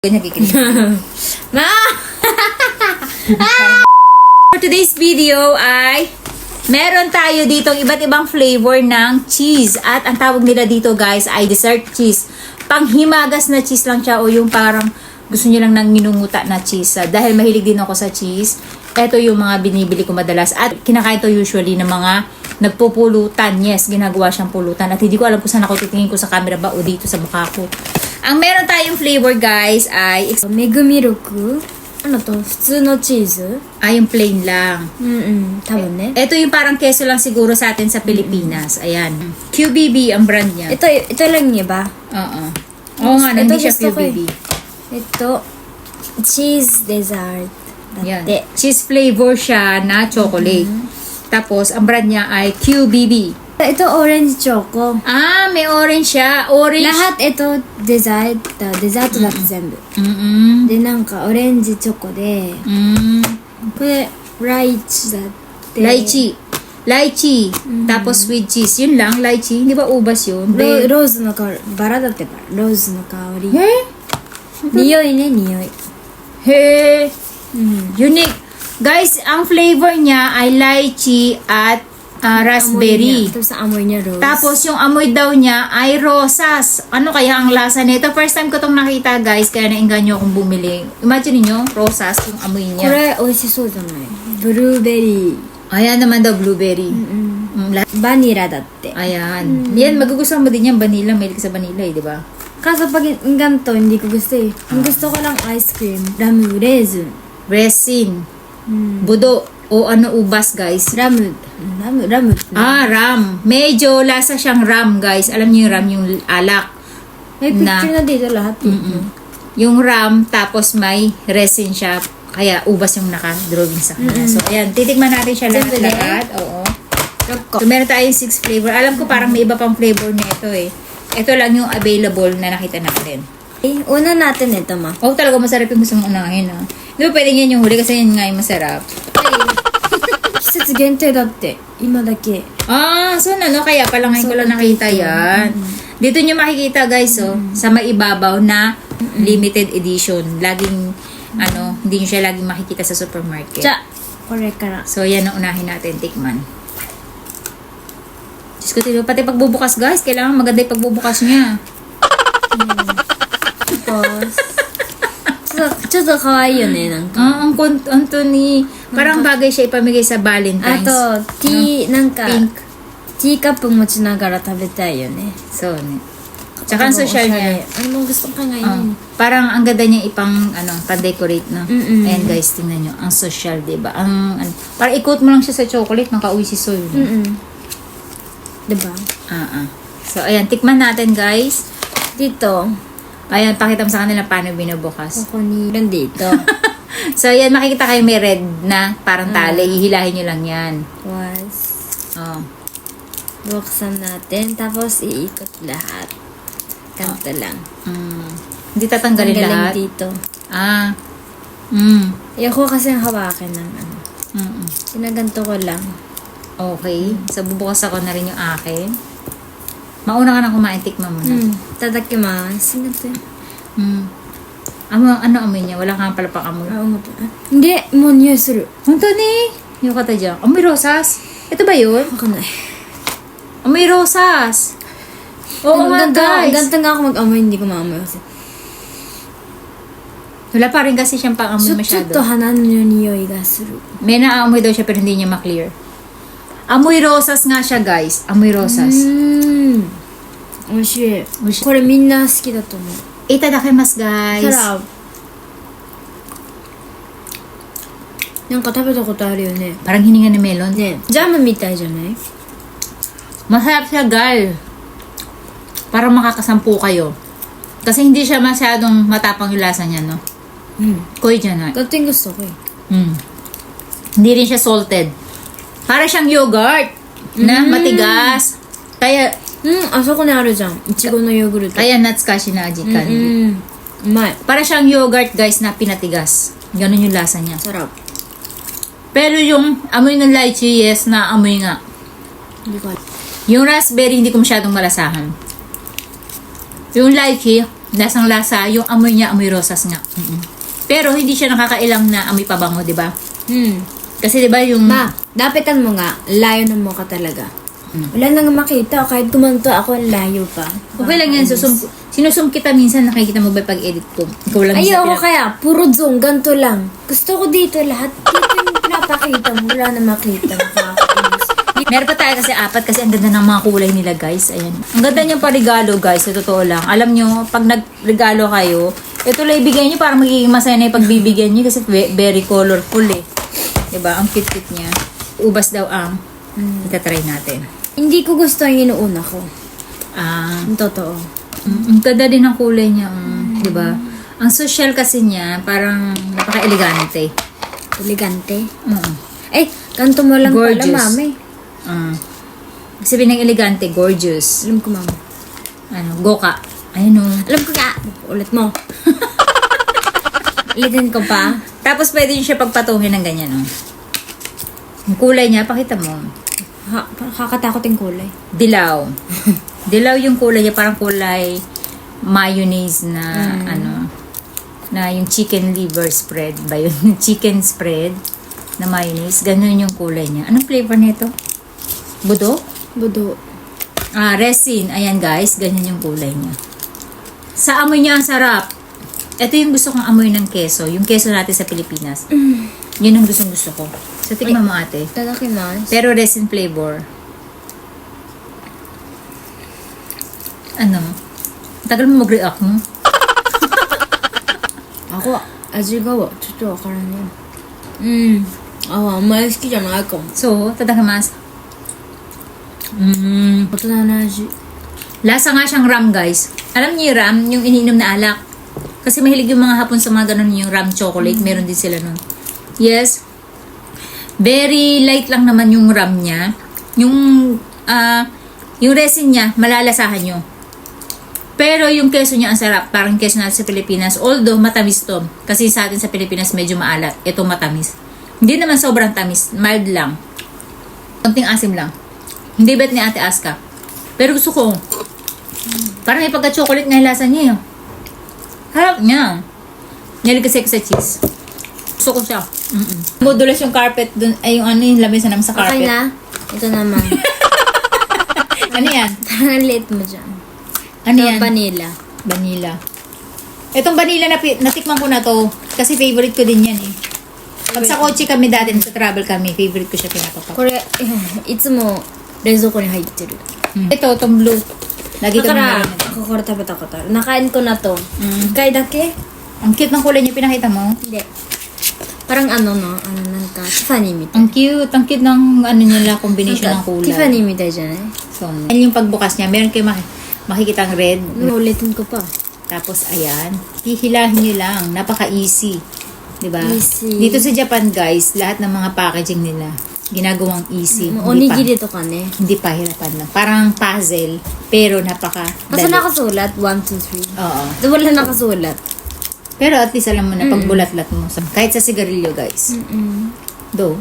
Ganyan kikinig. Ma! For today's video ay meron tayo ditong iba't ibang flavor ng cheese. At ang tawag nila dito guys ay dessert cheese. Panghimagas na cheese lang siya o yung parang gusto nyo lang ng minunguta na cheese. Dahil mahilig din ako sa cheese, ito yung mga binibili ko madalas. At kinakain to usually ng mga nagpupulutan. Yes, ginagawa siyang pulutan. At hindi ko alam kung saan ako titingin ko sa camera ba o dito sa mukha ko. Ang meron tayong flavor guys ay Megumiroku. Ano to? 普通のチーズ? yung plain lang. Tama ne? Ito yung parang keso lang siguro sa atin sa Pilipinas. Ayan. QBB ang brand niya. Ito lang niya ba? Oo. Oo nga, hindi siya gusto ko QBB. Ito, cheese dessert. Ayan. Dati. Cheese flavor siya na chocolate. Tapos, ang brand niya ay QBB. Ito orange choco. May orange siya. Orange. Lahat ito dessert. Dessertだって全部。で、なんかオレンジチョコで、これライチだって。ライチ。Tapos with cheese. Yun lang, lychee. Hindi ba ubas yun? ローズの香り。バラだってば。ローズの香り。匂いね、匂い。Hey! Unique. Guys, ang flavor niya ay lychee at raspberry. Tapos ang amoy niya rose. Tapos yung amoy daw niya ay rosas. Ano kaya ang lasa nito? First time ko tong nakita guys, kaya nainganyo akong bumili. Imagine niyo, rosas yung amoy niya. これ美味しそうじゃないブルーベリー Ayan naman daw, blueberry. バニラだって Ayan. Yan, magugustuhan mo din yan, vanilla. Mahilig ka sa vanilla di ba? kaso pag ganito hindi ko gusto eh ang gusto ko lang ice cream ramu raisin Resin. Budo. O ano ubas guys? ramu Ram. Medyo lasa siyang ram guys. Alam niyo yung ram, yung alak. may picture na dito lahat Yung ram, tapos may resin siya. Kaya ubas yung naka-drawing sa kanya. So, ayan. Titikman natin siya lahat-lahat. Oo. So, meron tayong 6 flavor. Alam ko parang may iba pang flavor na ito eh. Ito lang yung available na nakita natin. una natin ito ma Oh, talaga masarap yung gusto mong unahin ah. Di ba pwede yan yung huli kasi yan nga yung masarap. 季節限定だって今だけ So ano, kaya pala ngayon ko lang nakita yan. Dito nyo makikita guys, sa maibabaw na limited edition. Laging, hindi nyo siya laging makikita sa supermarket. じゃこれから So, yan ang unahin natin, tikman. Diyos ko, pati pagbubukas guys, kailangan maganda yung pagbubukas niya. tapos ちょっと可愛いよねなんか Ang Anthony, parang bagay siya ipamigay sa あ Valentine's. とティーなんか Pink. ティーカップ持ちながら食べたいよね So, tsaka ang social niya. ano mo gusto ka ngayon Parang ang ganda niya ipang pan-decorate na. Mm-mm. Ayan guys, tingnan nyo. Ang social, diba? Parang ikot mo lang siya sa chocolate, nakauwi si Soy. diba So, ayan, tikman natin guys. dito Ayan, pakita mo sa kanila paano binubukas. ako ni dito So, ayan, makikita kayo may red na parang tali. Hihilahin nyo lang yan. was Oh. buksan natin tapos iikot lahat ganito lang Hindi tatanggalin tanggalin lahat. dito ayoko kasi hawakan ng sinaganto ko lang Okay. So, bubukas ako na rin yung akin. Mauna ka na kumain, tikman mo na. tadakimasu ganito Ano amoy niya? Wala kang palapang amoy. hindi mo niyo suru Anthony! Yung kata dyan. Amoy rosas. Ito ba yun? wakanai Amoy rosas. Oo nga guys. ganito nga ako mag-amoy hindi ko maamoy kasi Wala pa rin kasi siyang pang-amoy ちょっ masyado. と鼻の匂いがする May naaamoy daw siya pero hindi niya ma-clear. Amoy rosas nga siya guys. Amoy rosas. 美味しい美味しいこれみんな好きだと思う Itadakimasu guys. たらなんか食べたことあるよね Parang hininga ni melon. ねジャムみたいじゃない Masarap siya gal. Parang makakasampu kayo. Kasi hindi siya masyadong matapang yung lasa niya, no? Koy dyan, ha? ガッティングした方がいい Hindi rin siya salted. Para siyang yogurt na matigas. Kaya, あそこにあるじゃんいちごのヨーグルト kaya natsukashi na aji candy. うまい Para siyang yogurt, guys, na pinatigas. Ganun yung lasa niya. さら Pero yung amoy ng lychee, yes, na amoy nga. Yung raspberry, hindi ko masyadong malasahan. Yung lychee, Lasang-lasa, yung amoy niya, amoy rosas nga. Pero hindi siya nakakailang na amoy pabango, di ba? Kasi di ba yung... Ma, dapitan mo nga. Layo ng mukha talaga. Wala nang makita. Kahit kumanto ako, layo pa. Okay lang yan, sinusum kita minsan, nakikita mo ba pag-edit ko? Ikaw lang Ay, minsan ako kaya. Puro zoom. Ganto lang. Gusto ko dito lahat. Dito yung pinapakita mo. Wala na makita. Nakakainis. Meron pa tayo kasi apat kasi ang ganda ng mga kulay nila guys. Ayan. Ang ganda niyang parigalo guys. Sa totoo lang. Alam nyo, pag nagregalo kayo, ito lang ibigay nyo para magiging masaya na yung pagbibigyan nyo kasi very colorful eh. Diba? Ang cute-cute niya. Ubas daw ang itatry natin. Hindi ko gusto yung inuuna ko. Ang totoo. Ang ganda din ng kulay niya. Diba? Ang social kasi niya, parang napaka-elegante. Elegante. Eh, kanto mo lang Gorgeous. pala, mami. Sabihin ng elegante, gorgeous. Alam ko, mami. Goka. Ayun o. Alam ko ka. Ulit mo. Ulitin ko pa. Tapos pwede nyo siya pagpatungin ng ganyan, no? Yung kulay niya, pakita mo. Kakatakot yung kulay. Dilaw. Dilaw yung kulay niya, parang kulay mayonnaise na, na yung chicken liver spread ba yun? Chicken spread na mayonnaise. Ganun yung kulay niya. Anong flavor nito? Budo? Budo. Resin. Ayan guys, ganyan yung kulay niya. Sa amoy niya, ang sarap. Ito yung gusto kong amoy ng keso. Yung keso natin sa Pilipinas. Yun ang gusto ko. So, tikman mo ate. Tadakimasu. Pero resin flavor. Ano? Tagal mo mag-react mo? Ako, 味がちょっとわからない。あんまり好きじゃないかも。 So, tadakimasu. 大人の味。 Lasa nga siyang ram, guys. Alam niyo yung ram, yung iniinom na alak. Kasi mahilig yung mga Hapon sa mga ganun yung ram chocolate. Meron din sila nun. Yes. Very light lang naman yung ram niya. Yung resin niya, malalasahan nyo. Pero yung keso niya ang sarap. Parang keso natin sa Pilipinas. Although, matamis to. Kasi sa atin sa Pilipinas, medyo maalat. Ito matamis. Hindi naman sobrang tamis. Mild lang. Konting asim lang. Hindi bet ni Ate Aska. Pero gusto ko. Parang may pagka-chocolate na lasa niya. Harap niya. Nilig kasi ko sa cheese. Gusto ko siya. Modulas yung carpet dun. Ay, yung ano yung lamesa namin sa carpet. Okay na? Ito naman. Ano yan? Parang late mo dyan. Ano Ito, yan? vanilla. Vanilla. Itong vanilla natikman ko na to. Kasi favorite ko din yan eh. Pag sa kotse kami dati, sa travel kami, favorite ko siya pinapapak. これ、いつも冷蔵庫に入ってる。 Ito, itong blue. Lagi だ kami から、 meron nito. これ食べたことある。nakain ko na to. 一回だけ Ang cute ng kulay niya, pinakita mo. Hindi. Parang ano no?なんか、ティファニーみたい。 Ang cute. Ang cute ng ano nila, combination ng kulay. ティファニーみたいじゃない So, yan yung pagbukas niya. Meron kayo makikita ang red. Ulitin ko pa. Tapos, ayan. Hihilahin nyo lang. Napaka-easy. Diba? Easy. Dito sa Japan, guys, lahat ng mga packaging nila, ginagawang easy. Onigiri to ka ne. Hindi pahirapan lang. Parang puzzle, pero napaka Kasi dali. nakasulat, 1, 2, 3. Oo. Wala nakasulat. Pero at least alam mo na, pag bulat-lat mo. Kahit sa sigarilyo, guys. Do.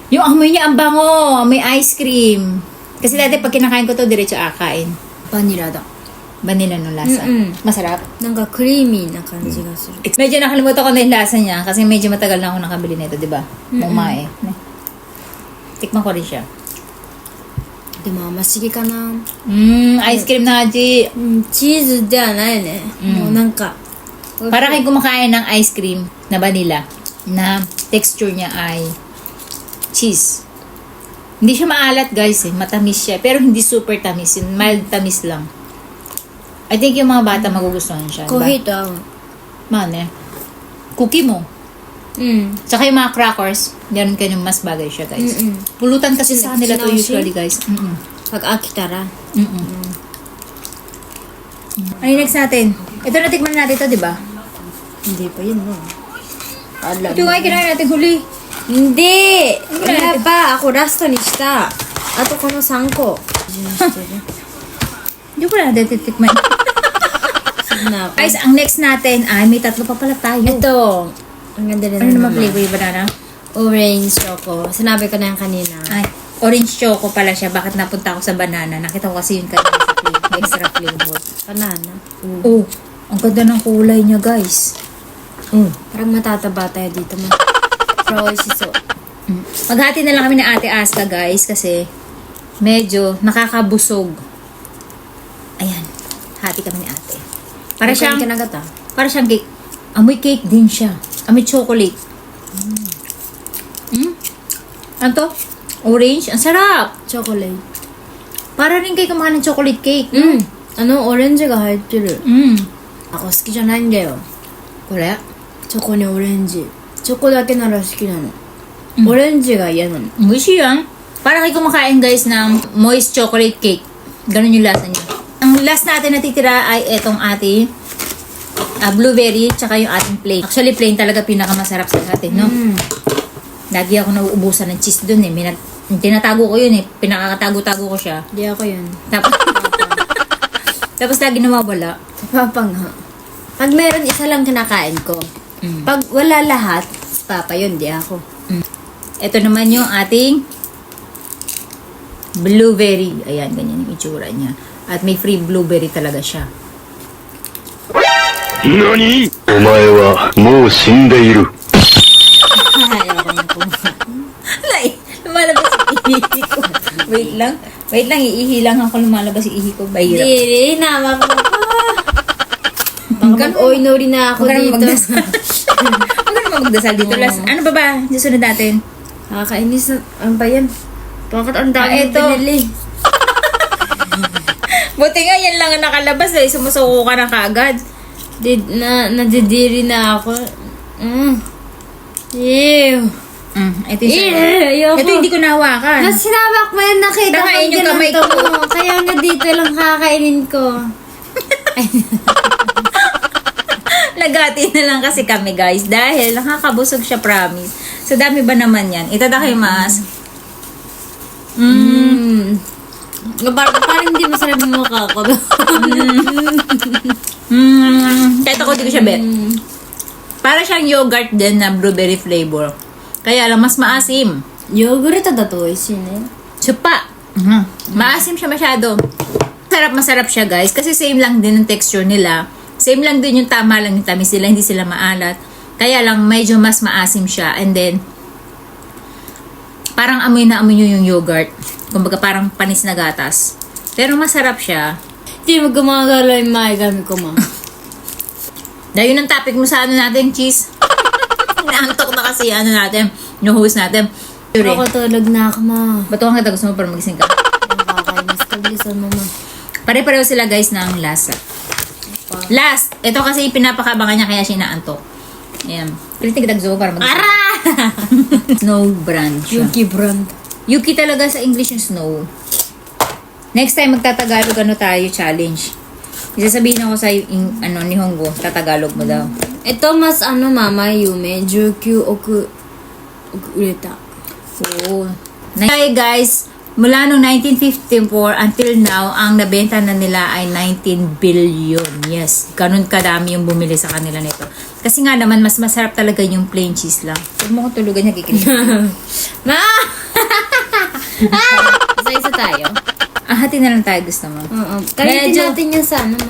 Yung amoy niya, ang bango. May ice cream. Kasi dati pag kinakain ko to, diretso akain. Vanilla da. Vanilla no lasa. Masarap. なんかクリーミーな感じがする。 Medyo nakalimutan ko na yung lasa niya kasi medyo matagal na ako nakabili nito, di ba? Mumae. Tikman ko rin siya. でも甘すぎかな。 Ice cream na, Haji. チーズではないね。もうなんか。 Para kayo kumakain ng ice cream na vanilla na texture niya ay cheese. Hindi siya maalat, guys, eh. Matamis siya. Pero hindi super tamis. Yung mild tamis lang. I think yung mga bata magugustuhan siya. コーヒーと合う。 Mane. Cookie mo. Tsaka yung mga crackers, meron kayo mas bagay siya, guys. Pulutan kasi sa kanila to usually, guys. pag飽きたら。 Ano yung next natin? Ito natikman natin ito, di ba? Hindi pa yun, no? Alam. Ito nga yung kinain natin huli. Hindi! Wala pa. Akoラストにした。あとこの3個。 Hindi ko na natin titikman. na. Guys, ang next natin ay may tatlo pa pala tayo. Ito. Ang ganda rin Ano naman flavor yung banana? Orange choco. Sinabi ko na yan kanina. Ay, orange choco pala siya. Bakit napunta ako sa banana? Nakita ko kasi yun kanina sa flavor. Extra flavor. Banana. Oh, ang ganda ng kulay niya, guys. Parang matataba tayo dito mo. Pero oishiso. Maghati na lang kami ni Ate Aska, guys, kasi medyo nakakabusog. Ayan. Hati kami ni Ate. Para siyang kinagata. Para siyang cake. Amoy cake din siya. Amoy chocolate. Ano to? Orange? Ang sarap! Chocolate. Para rin kayo kumain ng chocolate cake. オレンジが入ってる。あ、これ好きじゃないんだよ。これチョコにオレンジ。チョコだけなら好きなの。オレンジが嫌なの。美味しいyan. Para kayo kumakain, guys, ng moist chocolate cake. Ganun yung lasa niya. Ang last natin natitira ay etong ating blueberry tsaka yung ating plain. Actually, plain talaga pinakamasarap sa lahat, no? Lagi ako nauubusan ng cheese dun, tinatago ko yun, pinakatago-tago ko siya. Di ako yun. Tapos lagi nawawala. Sa Papa nga. Pag meron isa lang kinakain ko. Pag wala lahat, sa Papa yun, di ako. Ito naman yung ating blueberry. Ayan, ganyan yung itsura niya. At may free blueberry talaga siya. 何？お前はもう死んでいる。 Ayaw ko na kumain. Alay, lumalabas yung ihi ko. Wait lang, iihi lang ako, lumalabas yung ihi ko. Bahirap. Di, namak mo pa. Baka mag-oy-nori na ako Huwag ka naman dito. magdasal. Huwag ka naman magdasal dito. Last, ano ba ba? Susunod natin. Nakakainis na. Ano ba yan? Bakit ang dami ito. pinili? Buti nga, yan lang ang nakalabas. Sumusuko ka na kagad. Nadidiri na ako. Ew. Ito yung Ayoko. ito hindi ko nahawakan. Mas sinabak mo yan, nakita ko Nakain yung yung kamay ginanto ko. mo. Kaya nga dito lang kakainin ko. Nagati na lang kasi kami, guys. Dahil nakakabusog siya, promise. So, dami ba naman yan? Itadakimasu. Parang hindi masarap yung mukha ko. Kahit ako, di ko siya bet. Para siyang yogurt din na blueberry flavor. Kaya lang, mas maasim. Yogurt da to oishii ne. Chupa. Maasim siya masyado. Masarap siya, guys. Kasi same lang din ang texture nila. Same lang din yung tama lang yung tamis nila. Hindi sila maalat. Kaya lang, medyo mas maasim siya. And then, parang amoy na amoy nyo yung yogurt. Kumbaga, parang panis na gatas. Pero masarap siya. Hindi mo gumagalaw yung maigami ko, ma. Dahil yun ang topic mo sa ano natin, cheese. Naantok na kasi ano natin, yung host natin. Ako tulog na ako, ma. Ba't kang kita gusto mo para magising ka? Nakakainis ka, bilisan mo, ma. Pare-pareho sila, guys, ng lasa. Last! Ito kasi pinapakabangan niya kaya siya inaantok. Ayan. Pilitig dagzo para magising. Ara! Snow brand siya. Yuki brand. Yuki talaga sa English yung snow. Next time magtatagalog ano tayo challenge. Isasabihin ako sa yung Nihongo, tatagalog mo daw. Ito mas mama, Yume. 19 oku ureta. Oo. Okay guys, mula noong 1954 until now, ang nabenta na nila ay 19 billion. Yes, ganun kadami yung bumili sa kanila nito. Kasi nga naman, mas masarap talaga yung plain cheese lang. Huwag mo kong tulugan niya, kikinig. Ma! Isa-isa tayo. Hati na lang tayo, gusto mo. Oo. Kalitin Medyo- natin yan sa ma.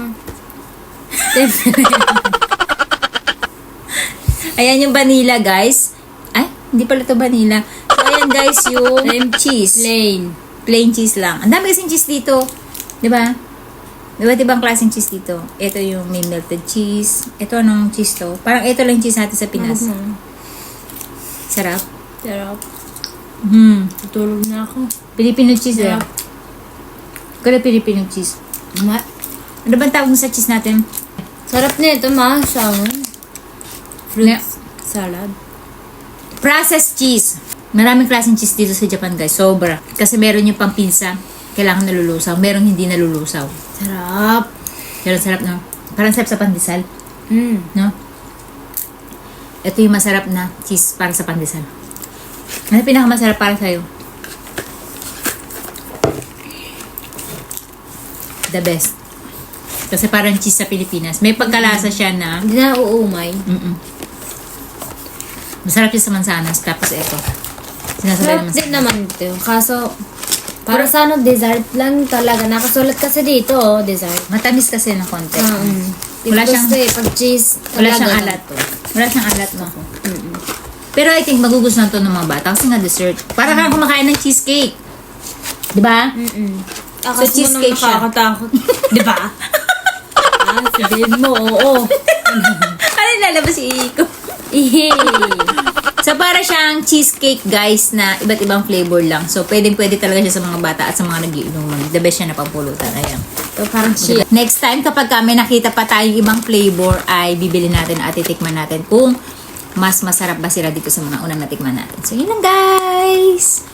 Ayan yung vanilla, guys. Ay, hindi pala ito vanilla. So, ayan guys, yung cheese. Plain cheese lang. Ang dami kasing cheese dito. Di ba? Iba't ibang klaseng cheese dito. Ito yung may melted cheese. Ito anong cheese to? Parang ito lang yung cheese natin sa Pinas. Sarap. Sarap. Tutulog na ako. Filipino cheese eh. Sarap. Kaya Filipino cheese. Ano ba tawag sa cheese natin? Sarap na ito, ma. Ne- Salad. Processed cheese. Maraming klaseng cheese dito sa Japan, guys. Sobra. Kasi meron yung pampinsa. Kailangan nalulusaw. Meron hindi nalulusaw. Sarap. Pero sarap, no? Parang sarap sa pandesal. No? Ito yung masarap na cheese para sa pandesal. Ano pinakamasarap para sa'yo? The best. Kasi parang cheese sa Pilipinas. May pagkalasa siya na Hindi na uumay. masarap siya sa mansanas. Tapos ito. Sinasabi Sarap naman din naman ito. Kaso, Para sa ano, dessert lang talaga. Nakasulat kasi dito, oh, dessert. Matamis kasi ng konti. Wala Wala siyang- pag cheese, Wala talaga siyang alat. ganito. Wala siyang alat, no? Pero I think magugustuhan to ng mga bata kasi nga dessert. Para kang kumakain ng cheesecake. Di ba? Akas So, cheesecake mo nang siya. nakakatakot. Di ba? Sabihin mo, oo. Ano yung lalabas si Iko? Ihe. So, para siyang cheesecake, guys, na iba't ibang flavor lang. So, pwede talaga siya sa mga bata at sa mga nagiinuman. The best siya na pampulutan. Ayan. So, parang cheese. Next time, kapag kami nakita pa tayong ibang flavor, ay bibili natin at titikman natin kung mas masarap ba sila dito sa mga unang natikman natin. So, yun lang, guys!